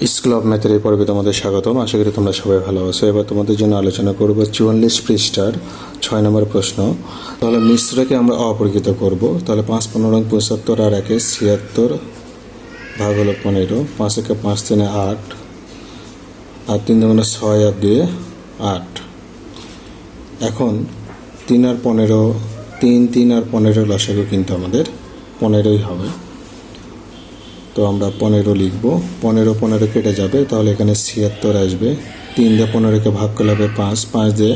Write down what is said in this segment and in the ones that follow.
School of ম্যাথের এই পর্বে তোমাদের স্বাগতম। আশা করি তোমরা সবাই ভালো আছো। এবার তোমাদের জন্য আলোচনা করব 44 পৃষ্ঠার 6 নম্বর প্রশ্ন। তাহলে মিশ্রকে আমরা অপরিকৃত করব। তাহলে 5 15 75 আর 1 76 ভাগ হলো 15, 5 1 5 3 8 আর 3 2 6 আর 2 8। এখন 3 আর 15, 3 3 আর 15 লসাগু কিন্তু আমাদের 15ই হবে। তো আমরা 15 লিখব। 15 15 কেটে যাবে, তাহলে এখানে 76 আসবে। 3 দিয়ে 15কে ভাগ করলে হবে 5, 5 দিয়ে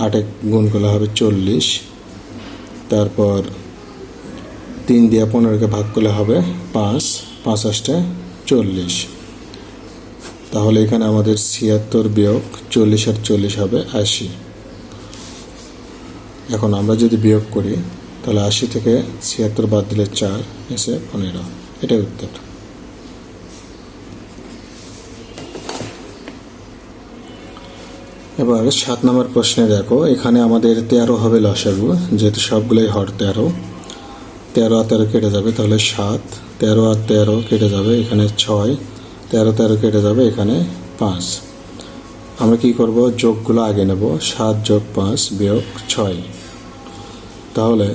8 গুণ করলে হবে 40। তারপর 3 দিয়ে 15কে ভাগ করলে হবে 5, 5 আসতে 40। তাহলে এখানে আমাদের 76 বিয়োগ 40 আর 40 হবে 80। এখন আমরা যদি বিয়োগ করি তাহলে 80 থেকে 76 বাদ দিলে 4 এসে 15। এটাই উত্তর। এবার 7 নম্বর প্রশ্নে দেখো, এখানে আমাদের 13 হবে লসাগু, যেহেতু সবগুলোই হর 13। 13 আর 13 কেটে যাবে, তাহলে 7। 13 আর 13 কেটে যাবে, এখানে 6। 13 13 কেটে যাবে, এখানে 5। আমরা কি করব, যোগগুলো আগে নেব। 7 যোগ 5 বিয়োগ 6। তাহলে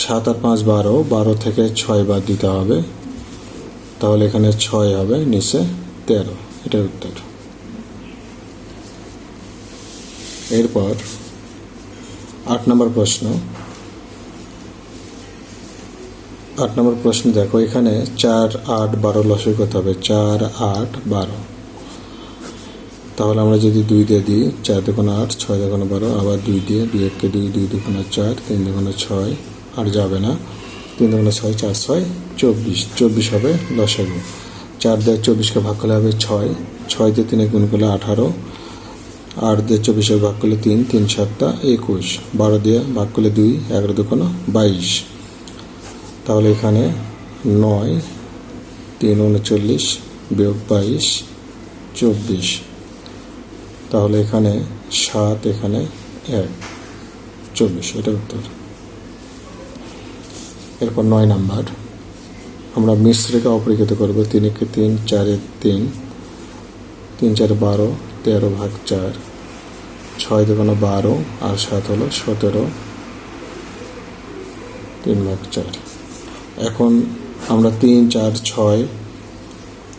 7 আর 5 12, 12 থেকে 6 বাদ দিতে হবে। তাহলে এখানে 6 হবে, নিচে 13। এটাই উত্তর। এরপর 8 নম্বর প্রশ্ন। 8 নম্বর প্রশ্ন দেখো, এখানে 4 8 12 লসাগু করতে হবে। 4 8 12। তাহলে আমরা যদি 2 দিয়ে দিই, 4 2 8, 6 2 12, আবার 2 দিয়ে 2 1 2, 2 2 4, 3 2 6, আর যাবে না। 3 2 6, 4 6 24, 24 হবে লসাগু। 4 দিয়ে 24কে ভাগ করলে হবে 6, 6 দিয়ে 3 গুণ করলে 18, 8 দিয়ে 24 ভাগ করলে 3, 3 7 21, 12 দিয়ে ভাগ করলে 2, 11 2 22। তাহলে এখানে 9 3 39 বিয়োগ 22 24। তাহলে এখানে 7, এখানে 1 24। এটা উত্তর। এরপর 9 নাম্বার, আমরা মিশ্রকে অপরিকৃত করব। 3 1 3, 4 3, 3 4 12, 13 ভাগ 4, 6 2 12 আর 7 হলো 17, 3 ভাগ 4। এখন আমরা 3 4 6,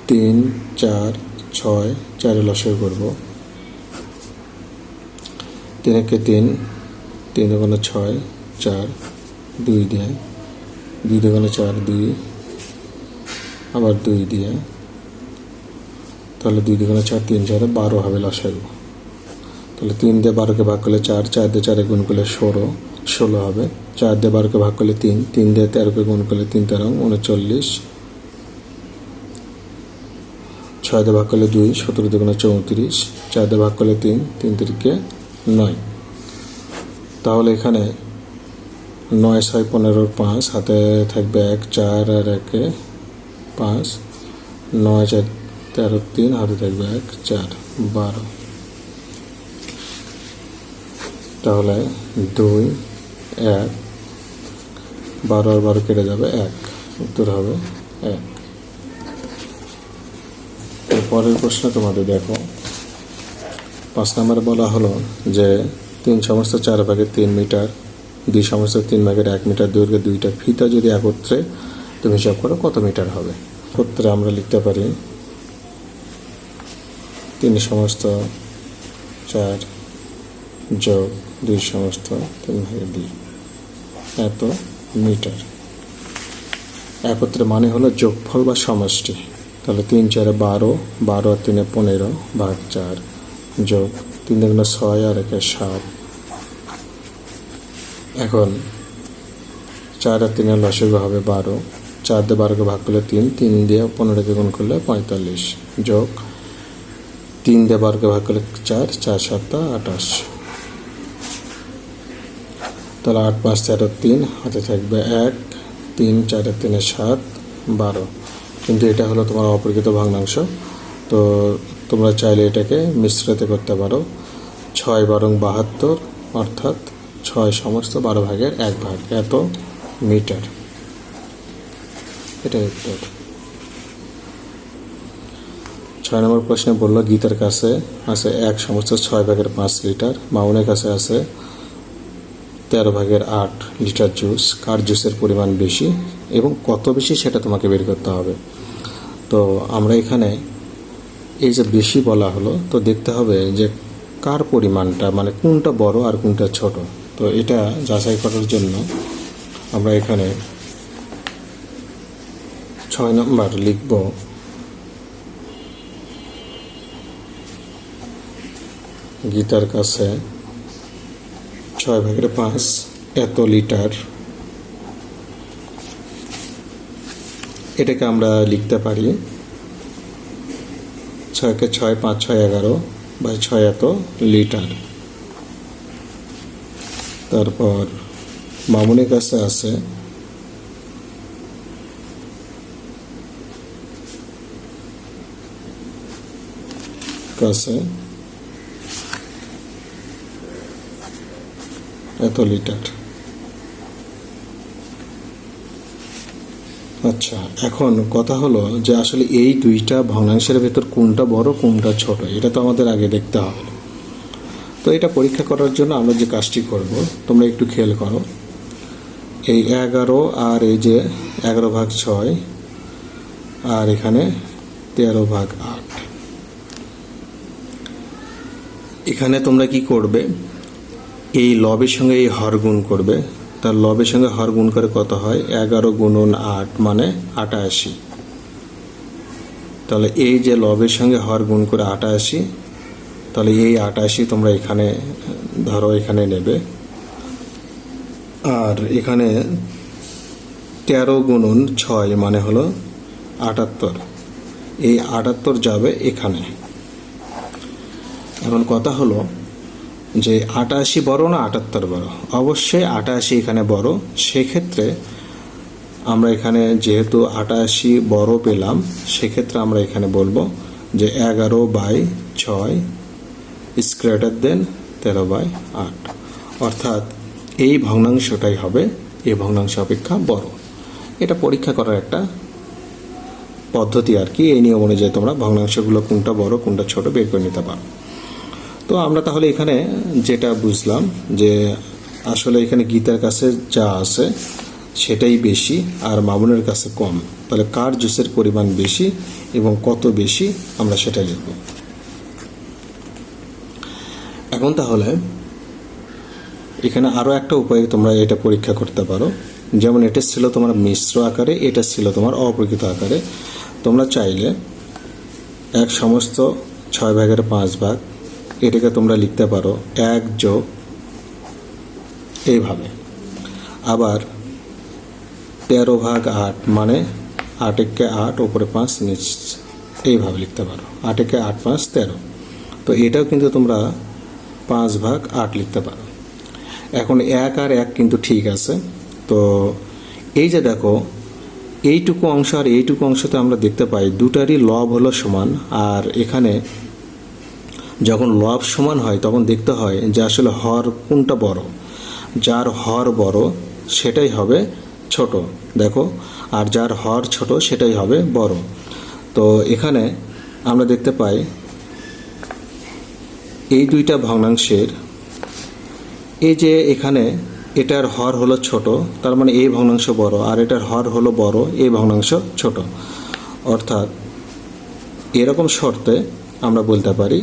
3 4 6 4 লসাগু করব। 3 1 3, 3 2 6 4, 2 দিয়ে 2 2 4 2, আবার 2 দিয়ে, তাহলে 2 2 4 3 4 12 হবে লসাগু। তাহলে 3 দিয়ে 12কে ভাগ করলে 4, 4 দিয়ে 4 গুণ করলে 16 হবে। 4 দিয়ে 12কে ভাগ করলে 3, 3 দিয়ে 13কে গুণ করলে 3 13 39, 6 দিয়ে ভাগ করলে 2, 17 2 34, 4 দিয়ে ভাগ করলে 3, 3 3 9। তাহলে এখানে 9 6 15 5, হাতে থাকবে 1, 4 আর 1 5, 9 4 13 3, হাতে থাকবে 1 4 12। তাহলে 2 1, 12 আর 12 কেটে যাবে 1, উত্তর হবে 1। পরের প্রশ্ন তোমাদের দেখো, 5 নম্বরে বলা হলো যে 3 সমস্ত 4 ভাগের 3 মিটার, 2 সমস্ত 3 ভাগের 1 মিটার দৈর্ঘ্যের 2টা ফিতা যদি একত্রে, তুমি হিসাব করো কত মিটার হবে। একত্রে আমরা লিখতে পারি 3 সমস্ত 4 যোগ 2 সমস্ত 3 ভাগের 2, এত মিটার। একত্রে মানে হলো যোগফল বা সমষ্টি। তাহলে 3 4 12, 12 আর 3 15 ভাগ 4 যোগ 3 2 6 আর 1 7। এখন 4 আর 3 লসাগু হবে 12। 4 দিয়ে 12কে ভাগ করলে 3, 3 দিয়ে 15কে গুণ করলে 45, যোগ 3 দিয়ে 12কে ভাগ করলে 4, 4 7 28। তাহলে 8 5 13 3, হাতে থাকবে 1, 3 4 3 7 12। কিন্তু এটা হলো তোমার অপরিকৃত ভগ্নাংশ। তো তোমরা চাইলে এটাকে মিশ্রিত করতে পারো। 6 12 72, অর্থাৎ 6 সমস্ত 12 ভাগের 1 ভাগ, এত মিটার। এটাই উত্তর। 6 নম্বর প্রশ্নে বলল গীতার কাছে আছে 1/6 লিটার, মামুনের কাছে আছে 13/8 লিটার জুস, কার জুসের পরিমাণ বেশি এবং কত বেশি সেটা তোমাকে বের করতে হবে। তো আমরা এখানে এই যে বেশি বলা হলো, তো দেখতে হবে যে কার পরিমাণটা মানে কোনটা বড় আর কোনটা ছোট। তো এটা যাচাই করার জন্য আমরা এখানে 6 নম্বর লিখব গীতার কাছে 6/5 এত লিটার। এটাকে আমরা লিখতে পারি 6 × 6 = 5 × 6 = 11/6 এত লিটার। তারপর মামুনের কাছে আছে এত লিটার। আচ্ছা, এখন কথা হলো যে আসলে এই দুইটা ভগ্নাংশের ভেতর কোনটা বড় কোনটা ছোট এটা তো আমাদের আগে দেখতে হবে। তো এটা পরীক্ষা করার জন্য আমরা যে কাজটি করব তোমরা একটু খেয়াল করো। এই 11 আর এই যে 11/6 আর এখানে 13/8, এখানে তোমরা কি করবে, এই লবের সঙ্গে এই হর গুণ করবে। তার লবের সঙ্গে হর গুণ করে কত হয়, 11 × 8 মানে 88। তাহলে এই যে লবের সঙ্গে হর গুণ করে 88, তাহলে এই 88 তোমরা এখানে ধরো এখানে নেবে। আর এখানে 13 × 6 মানে হলো 78, এই 78 যাবে এখানে। এখন কথা হলো যে 88 বড় না 78 বড়? অবশ্যই 88 এখানে বড়। সেক্ষেত্রে আমরা এখানে যেহেতু 88 বড় পেলাম, সেক্ষেত্রে আমরা এখানে বলবো যে 11/6 is greater than 13/8, অর্থাৎ এই ভগ্নাংশটাই হবে এই ভগ্নাংশ অপেক্ষা বড়। এটা পরীক্ষা করার একটা পদ্ধতি আর কি। এই নিয়ম অনুযায়ী তোমরা ভগ্নাংশগুলো কোনটা বড় কোনটা ছোট বের করে নিতে পারো। তো আমরা তাহলে এখানে যেটা বুঝলাম যে আসলে এখানে গীতার কাছে যা আছে সেটাই বেশি আর মামুনের কাছে কম। তাহলে কার জুসের পরিমাণ বেশি এবং কত বেশি আমরা সেটা লিখব। এখন তাহলে এখানে আরও একটা উপায়ে তোমরা এটা পরীক্ষা করতে পারো। যেমন এটা ছিল তোমার মিশ্র আকারে, এটা ছিল তোমার অপ্রকৃত আকারে। তোমরা চাইলে 1/6 এটাকে তোমরা লিখতে পারো 1 যোগ এইভাবে। আবার 13/8 মানে 8 × 8 উপরে 5 নিচ, এইভাবে লিখতে পারো 8 × 8 = 13। তো এটাও কিন্তু তোমরা 5/8 লিখতে পারো। এখন 1 আর 1 কিন্তু ঠিক আছে। তো এই যে দেখো এইটুকু অংশ আর এইটুকু অংশতে আমরা দেখতে পাই দুটারই লব হলো সমান। আর এখানে যখন লব সমান হয় তখন দেখতে হয় যে আসলে হর কোনটা বড়। যার হর বড় সেটাই হবে ছোট, দেখো, আর যার হর ছোট সেটাই হবে বড়। তো এখানে আমরা দেখতে পাই এই দুইটা ভগ্নাংশের এই যে এখানে এটার হর হলো ছোট, তার মানে এই ভগ্নাংশ বড়, আর এটার হর হলো বড়, এই ভগ্নাংশ ছোট। অর্থাৎ এরকম শর্তে আমরা বলতে পারি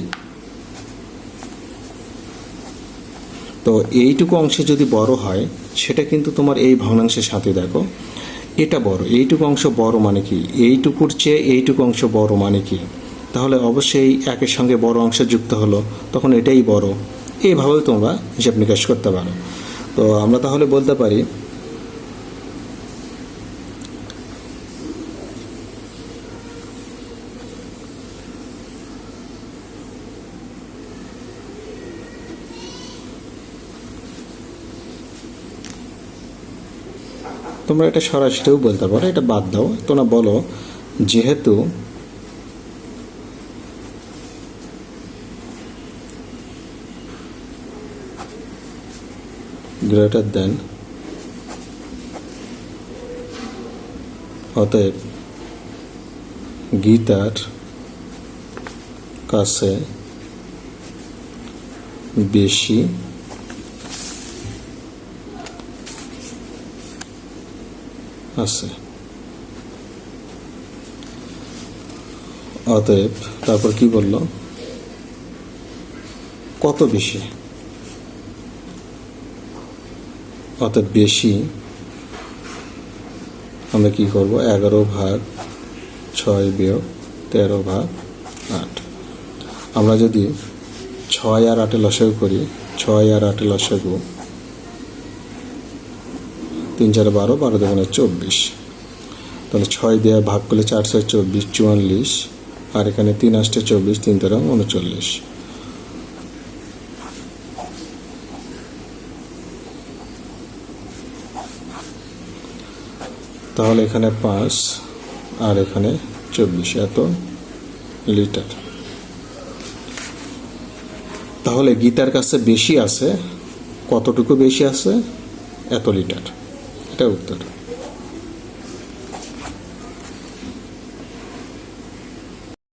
তো এইটুকু অংশে যদি বড় হয় সেটা কিন্তু তোমার এই ভগ্নাংশের সাথে দেখো এটা বড়, এইটুকু অংশ বড় মানে কি, এইটুকুর চেয়ে এইটুকু অংশ বড় মানে কি, তাহলে অবশ্যই একের সঙ্গে বড় অংশ যুক্ত হলো, তখন এটাই বড়। এইভাবেও তোমরা হিসাব নিকাশ করতে পারো। তো আমরা তাহলে বলতে পারি তোমরা এটা সরাসরিও বলতে পারো, এটা বাদ দাও। তোমরা বলো যেহেতু গ্রেটার দেন, অতএব গীতার কাছে বেশি আছে। অতএব তারপর কি বলল, কত বেশি, অতএব বেশি আমরা কি করব, 11/6-13/8। আমরা যদি 6 আর 8 লসাগু করি, 6 আর 8 লসাগু 3 4 12, 12 2 24। তাহলে 6 দিয়ে ভাগ করলে 4 6 24, 44। আর এখানে 3 8 24, 3 13 39। তাহলে এখানে 5 আর এখানে 24, এত লিটার। তাহলে গীতার কাছে বেশি আছে, কতটুকু বেশি আছে, এত লিটার। এটা উত্তর।